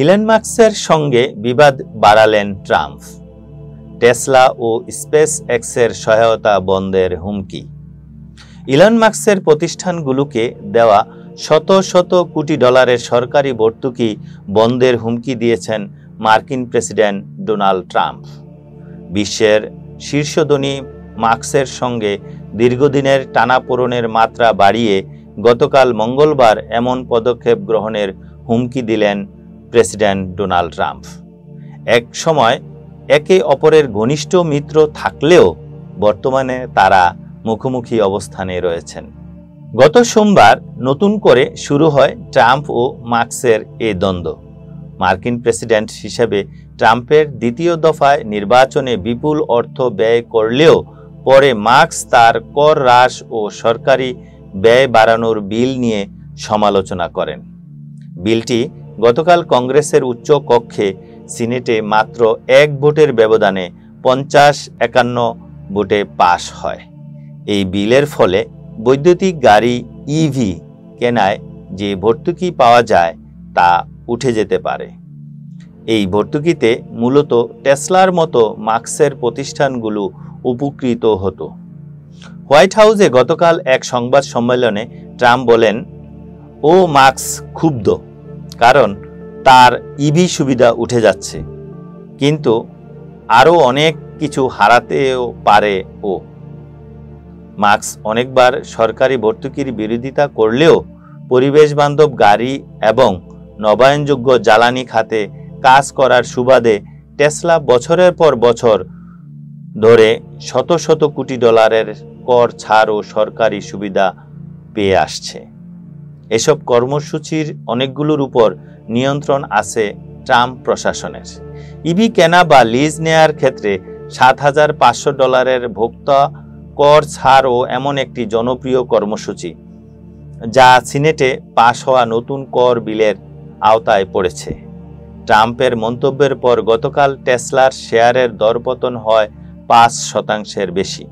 Elon মাস্কের সঙ্গে বিবাদ বাড়ালেন ট্রাম্প। টেসলা ও স্পেস এক্সের সহায়তা বন্ধের হুমকি। ইলন মাস্কের প্রতিষ্ঠানগুলোকে দেওয়া শত শত কোটি ডলারের সরকারি ভর্তুকি বন্ধের হুমকি দিয়েছেন মার্কিন প্রেসিডেন্ট ডোনাল্ড ট্রাম্প। বিশ্বের শীর্ষধনী মাস্কের সঙ্গে দীর্ঘদিনের টানাপোড়েনের মাত্রা বাড়িয়ে গতকাল মঙ্গলবার এমন পদক্ষেপ গ্রহণের হুমকি দিলেন প্রেসিডেন্ট ডোনাল্ড ট্রাম্প। এক সময় একে অপরের ঘনিষ্ঠ মিত্র থাকলেও বর্তমানে তারা মুখোমুখি অবস্থানে রয়েছেন। গত সোমবার নতুন করে শুরু হয় ট্রাম্প ও মাস্কের এই দ্বন্দ্ব। মার্কিন প্রেসিডেন্ট হিসেবে ট্রাম্পের দ্বিতীয় দফায় নির্বাচনে বিপুল অর্থ ব্যয় করলেও পরে মাস্ক তার কর হ্রাস ও সরকারি ব্যয় বাড়ানোর বিল নিয়ে সমালোচনা করেন। বিলটি গতকাল কংগ্রেসের উচ্চ কক্ষে সিনেটে মাত্র এক ভোটের ব্যবধানে 50-51 ভোটে পাশ হয়। এই বিলের ফলে বৈদ্যুতিক গাড়ি ইভি কেনায় যে ভর্তুকি পাওয়া যায় তা উঠে যেতে পারে। এই ভর্তুকিতে মূলত টেসলার মতো মাস্কের প্রতিষ্ঠানগুলো উপকৃত হতো। হোয়াইট হাউসে গতকাল এক সংবাদ সম্মেলনে ট্রাম্প বলেন, ও মাস্ক ক্ষুব্ধ কারণ তার ইভি সুবিধা উঠে যাচ্ছে, কিন্তু আরও অনেক কিছু হারাতেও পারে। ও মাস্ক অনেকবার সরকারি ভর্তুকির বিরোধিতা করলেও পরিবেশ বান্ধব গাড়ি এবং নবায়নযোগ্য জ্বালানি খাতে কাজ করার সুবাদে টেসলা বছরের পর বছর ধরে শত শত কোটি ডলারের কর ছাড় ও সরকারি সুবিধা পেয়ে আসছে। এসব কর্মসূচির অনেকগুলোর উপর নিয়ন্ত্রণ আছে ট্রাম্প প্রশাসনের। ইভি কেনা বা লিজ নেয়ার ক্ষেত্রে $7,500 ভোক্তা কর ছাড়ও এমন একটি জনপ্রিয় কর্মসূচি, যা সিনেটে পাশ হওয়া নতুন কর বিলের আওতায় পড়েছে। ট্রাম্পের মন্তব্যের পর গতকাল টেসলার শেয়ারের দরপতন হয় 5% বেশি।